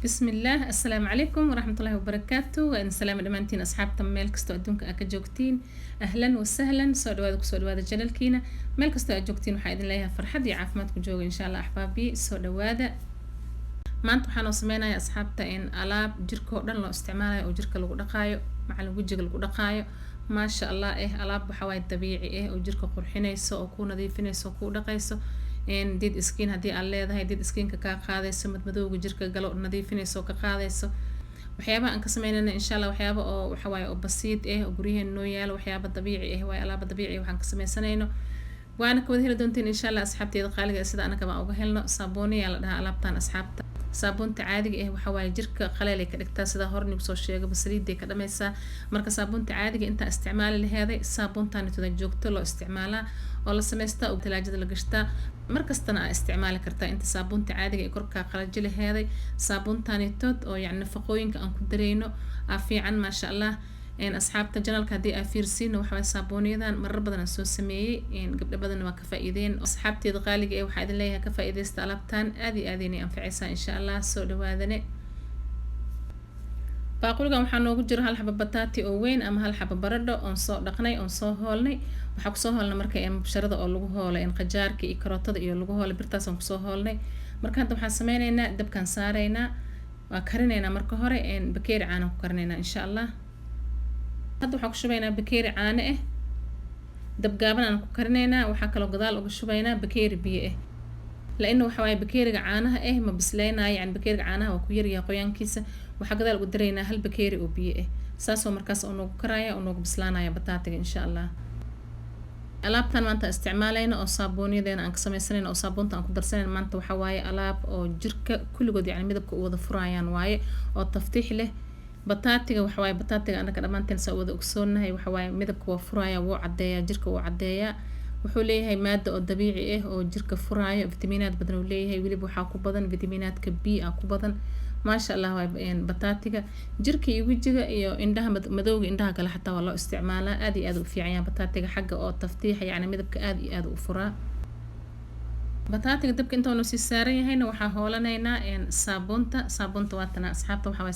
بسم الله السلام عليكم ورحمة الله وبركاته وإن سلام دمانتين أصحاب ميل كستو أدونك أكجوكتين أهلا وسهلا سو دوادا جلالكينا ميل كستو أجوكتين وحايدين ليها فرحة دي عافماتكو جوغ إن شاء الله أحبابي سو دوادا maanta waxaan oo sameynaya asxaabta in alaab jirka oo dhan loo isticmaalayo oo jirka lagu dhaqaayo macallin wajiga lagu dhaqaayo maasha Allah alaab waxa way dabiici oo jirka qurxinayso oo ku nadiifinayso oo ku dhaqayso did skin hadii aad leedahay did skinka ka qaadayso madmadowga jirka galo nadiifinayso ka qaadayso waxyaabaha aan ka sameynayna insha Allah waxyaabo oo waxa way oo basiid oo guriyeen noo yaalo waxyaabo dabiici way alaab dabiici waxaan ka sameysanayno waana ka wada heli doonteen insha Allah asxaabteeda qaaliga sida anaka baan uga helno saabuuniya la dhahaa alaabtan asxaabta saabuunta caadiga waxa way jirka qaleel ka dhigtaa sida horni soo sheegay basaliiday ka dhamaysa marka saabuunta caadiga inta isticmaal laheeday saabuuntan inta joogto loo isticmaalaa oo la sameystaa oo talaajada la gashtaa markastana isticmaali kartaa inta saabuunta caadiga ee korka qalajil laheeday saabuuntan tood oo yani nafaqooyinka aan ku dareyno fiican ma sha Allah asxaabta janalka hadii ay fiirsiin waxa way saabuuniyadan marar badan soo sameeyay gabdho badan waa ka faa'iideen asxaabteeda qaaliga waxa idin leeyahay ka faa'iideysta alaabtan aad inay anfacaysa insha Allah soo dhawaadane baaquligan waxaa noogu jira hal xabo bataati oo weyn ama hal xabo baradho oo soo dhaqnay oo soo hoolnay waxa ku soo hoolnay markay basharada oo lagu hoolay qajaarka iyo karootada iyo lagu hoolay birtaas oo ku soo hoolnay marka hadda waxaan sameynaynaa dabkan saareynaa waa karinaynaa marka hore bakeeri caano ku karinaynaa insha Allah hadda waxaan ku shubaynaa bakeeri caano dab gaaban aan ku karinaynaa waxa kale oo gadaal uga shubaynaa bakeeri biyo laana waxa way bakeeriga caanaha ma bisleenayo yani bakeeriga caanaha waa ku yar yahay qoyaankiisa waxa gadaal uga dareynaa hal bakeeri oo biyo saas oo markaas oo noogu karaya oo noogu bislaanaya bataatiga insha Allah alaabtan maanta isticmaalayna oo saabuuniyadeena aan ka sameysanayna oo saabuunta aan ku darsanayna maanta waxa waaye alaab oo jirka kulligood yani midabka u wada furayaan waaye oo taftiix leh bataatiga waxa way bataatiga anaka dhamaanteen soo wada ogsoonahay waxa way midabka waa furaya wuu cadeeya jirka wuu cadeeya wuxuu leeyahay maado oo dabiici oo jirka furaayo fitamiinaad badan uu leeyahay waliba waxa ku badan fitamiinaadka B ku badan ma sha Allah way bataatiga jirka iyo wajiga iyo indhaha madowga indhaha kale xataa waa loo isticmaalaa aad iyo aad u fiican yahay bataatiga xagga oo taftiix yani midabka aad iyo aad u furaa bataatiga dabka inta uu si saaran yahayna waxa hoolanaynaa saabuunta waatana asxaabta waxa way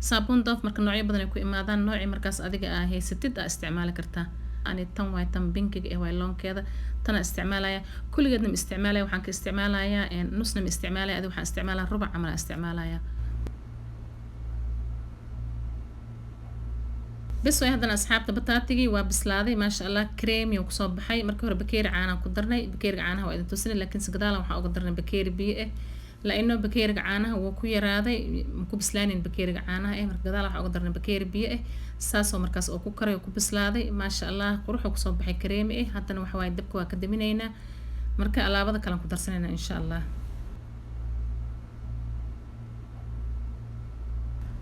saabuun doof marka noocyo badan ay ku imaadaan nooci markaas adiga haysatid isticmaali kartaa ani tan way tan binkiga way loonkeeda tan isticmaalaya kulligeedna isticmaalaya waxaan ka isticmaalayaa nusna isticmaalaya adiga waxaan isticmaalaa rubac camal isticmaalaya bas way haddana asxaabta bataatigii waa bislaaday ma sha Allah creamy oo kusoo baxay markii hore bakeeri caana ku darnay bakeeriga caanaha waa idin tusinay laakiin sagadaal waxaan uga darnay bakeeri biyo laano bakeeriga caanaha wuu ku yaraaday ku bislaanin bakeeriga caanaha marka gadaal waxaan uga darnay bakeeri biyo saas oo markaas oo ku karay oo ku bislaaday ma sha Allah quruxo kusoo baxay creamy haddana waxa way dabka waa ka daminaynaa marka alaabada kale ku darsanayna insha Allah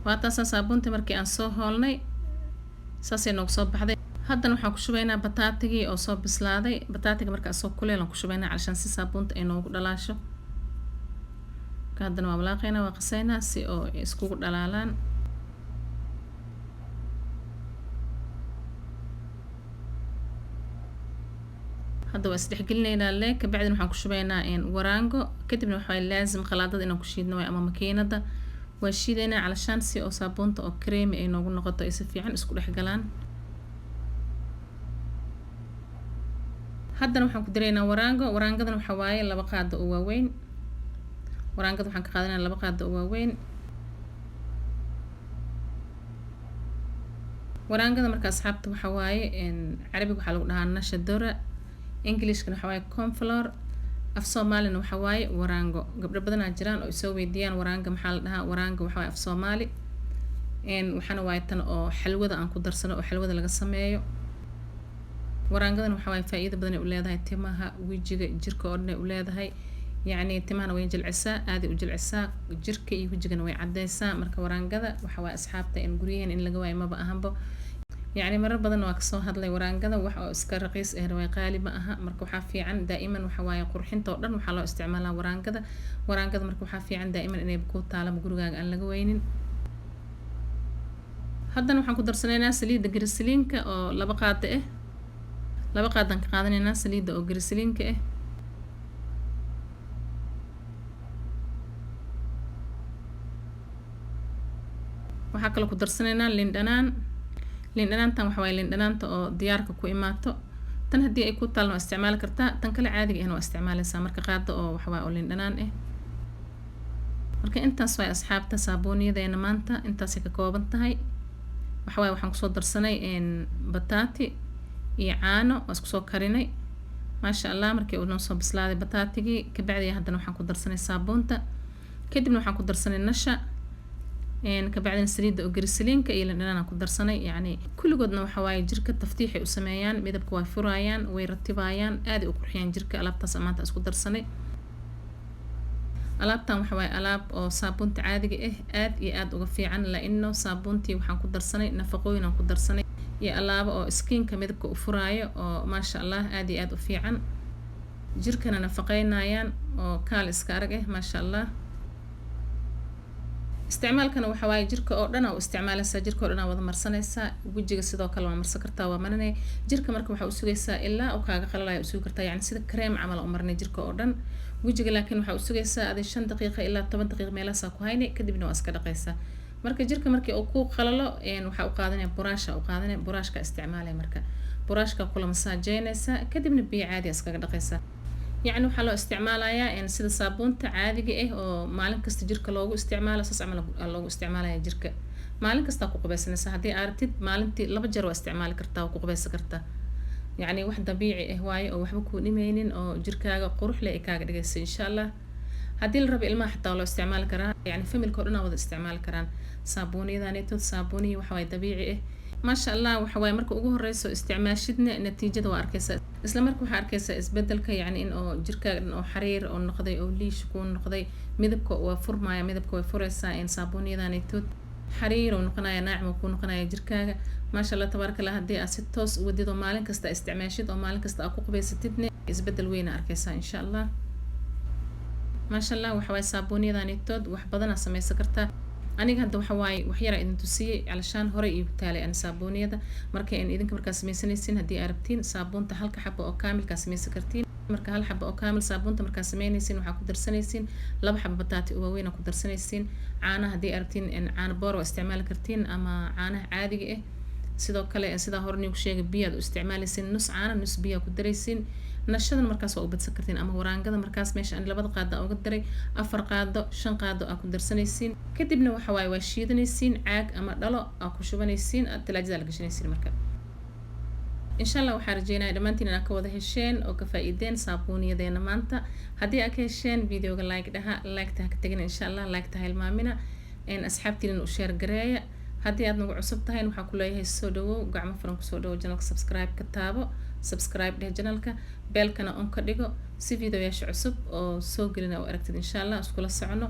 waa taas saabuunta markii aan soo hoolnay saasay noogu soo baxday haddana waxaan ku shubaynaa bataatigii oo soo bislaaday bataatiga markaa soo kuleel aan ku shubaynaa calashan si saabuunta ay noogu dhalaasho haddana waa walaaqaynaa waa qasaynaa si oo iskugu dhalaalaan hadda waa isdhexgelinaynaa kabacdina waxaan ku shubaynaa waraango kadibna waxa laazim khalaadada inaan ku shiidno ama makiinada waa shiidaynaa calashan si oo saabuunta oo creamy ay noogu noqoto ay si fiican isku dhex galaan haddana waxaan ku dareynaa waraangadan waxa waaye laba qaado oo waaweyn waraangada waxaan ka qaadanaa laba qaado oo waaweyn waraangada marka asxaabta waxa waaye carabiga waxa lagu dhahaa nashadora englishkana waxa waaye cornflour af Soomaalina waxa waaye waraango gabdho badan jiraan oo soo weydiiyaan waraanga maxaa la dhahaa waraanga waxa waaye af Soomaali waxana waaye tan oo xalwada aan ku darsano oo xalwada laga sameeyo waraangadan waxa waaye faa'iido badan ay u leedahay timaha wajiga jirka oo dhan u leedahay يعني تمانا وين جلعسا هذه وجلعسا جركة يوججنا وين عديسا مركا ورانجذا وحوا أصحابته إن قريين إن لجواي ما بقى همبو يعني مرة بدنا وكسو هذا لي ورانجذا وحوا إسكار رقيس إهروي قالي بقى مركو حافي عن دائما وحواي قرحين طورن وحلا استعمالها ورانجذا مركو حافي عن دائما إنه بكون تعالى بقولوا أن لجوينين هذا نوحنا كدر سنينا سليد جريسلين كأو لبقات دنك قادنا سليد أو جريسلين waxaa kaloo ku darsanaynaa liin dhanaan. liin dhanaantan waxa waaye liin dhanaanta oo diyaarka ku imaato. tan haddii ay ku taalno waa isticmaali kartaa, tan kale caadiga ahna waa isticmaalaysaa marka qaado oo waxa waaye oo liin dhanaan ah. marka intaas way asxaabta saabuuniyadeena maanta intaas ay ka kooban tahay. waxa waaye waxaan kusoo darsanay bataati iyo caano oo isku soo karinay. maasha Allah markii uu noo soo bislaaday bataatigii ka bacdi haddana waxaan ku darsanay saabuunta, kadibna waxaan ku darsanay nasha, ka bacdina saliidda oo grisiliinka iyo liin dhanaan ku darsanay. yacni kulligoodna waxa waaye jirka taftiixay u sameeyaan, midabka way furayaan, way ratibayaan, aad u qurxiyaan jirka. alaabtaas maanta isku darsanay. alaabtan waxa waaye alaab oo saabuunta caadiga ah aad iyo aad uga fiican, laano saabuuntii waxaan ku darsanay nafaqooyin aan ku darsanay iyo alaabo oo skinka midabka u furaayo oo maasha Allah aad iyo aad u fiican, jirkana nafaqeynayaan oo kaal iska arag ah maasha Allah. isticmaalkana waxa waaye jirka oo dhan oo isticmaalaysaa, jirka oo dhan wada marsanaysaa. wajiga sidoo kale waa marsan kartaa, waa marinay jirka marka waxa u sugaysaa ilaa uu kaaga qalalayo u sugi kartaa, yacni sida cream camal u marinay jirka oo dhan. wajiga laakiin waxa u sugaysaa adii 5 daqiiqo ilaa 10 daqiiqo meelaha ku hayni, kadibna waa iska dhaqaysaa. marka jirka markii uu ku qalalo waxa u qaadanaya buraashka isticmaalay. marka buraashka kula masaajeynaysaa, kadibna biyo caadi iskaga dhaqaysaa. yacni waxaa loo isticmaalayaa sida saabuunta caadiga ah oo maalin kasta jirka loogu isticmaalo, saas camal loogu isticmaalaya jirka. maalin kasta ku qubaysanaysaa, haddii aartid maalintii 2 jeer waa isticmaali kartaa, ku qubaysan kartaa. yacni wax dabiici ah waaye oo waxba ku dhimaynin oo jirkaaga qurux leh ay kaaga dhigayso insha Allah. haddii la rabo ilmaha xitaa loo isticmaali karaa, yacni familka oo dhan wada isticmaali karaan saabuuniyadaanito. saabuuniyi waxa waaye dabiici ah maasha Allah. waxa waaye marka ugu horeyso isticmaashidna natiijada waa arkaysaa, isla marka waxaa arkaysaa isbedelka, yacni in oo jirkaaga dhan oo xariir oo noqday oo liish ku noqday, midabka waa furmaya, midabka way furaysaa saabuuniyadaanito, xariir oo noqonaya, naacim oo ku noqonaya jirkaaga maasha Allah tabaaraka Allah. haddii aad si toos u wadido maalin kasta isticmaashid oo maalin kasta aad ku qubaysatidna isbedel weyn arkaysaa insha Allah. maasha Allah waxa waaye saabuuniyadaanito wax badan aad samaysan kartaa. aniga hadda waxa waaye wax yar idin tusiyay calashaan hore iyo taalay aan saabuuniyada markay idinka markaa samaysanaysiin, haddii aad rabtiin saabuunta halka xabo oo kaamilka samaysan kartiin. marka hal xabo oo kaamil saabuunta markaa sameynaysiin waxaa ku darsanaysiin 2 xabo bataati oo waaweyn ku darsanaysiin. caanaha haddii aad rabtiin caano boor waa isticmaali kartiin ama caanaha caadiga ah. sidoo kale sida hore nigu sheegay biyaad u isticmaalaysiin, nus caano nus biyo ku daraysiin. nashadan markaas waa u badsan kartiin ama waraangada markaas meesha aan 2 qaado uga daray 4 qaado 5 qaado aad ku darsanaysiin. kadibna waxa waaye waa shiidanaysiin, caag ama dhalo aad ku shubanaysiin, talaajada la gashanaysiin. marka insha Allah waxaan rajeynayaa dhamaantiin inaad ka wada hesheen oo ka faa'iideen saabuuniyadeena maanta. haddii aad ka hesheen videoga like ta ka tagin insha Allah, like ta hilmaamina asxaabtiina u share gareeya. haddii aad nagu cusub tahay waxaan ku leeyahay soo dhawow, gacmo furan ku soo dhawow, channelka subscribe ka taabo, subscribe dheh channelka, beelkana on ka dhigo si videoyaasha cusub oo soo gelina oo aragtid insha Allah iskula socono.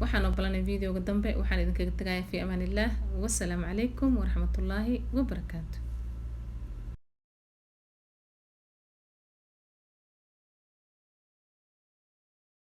waxaan ogolanay videoga dambe. waxaan idinkaga tagayaa fi amaanillah. wassalaamu calaykum waraxmatullaahi wabarakaatu.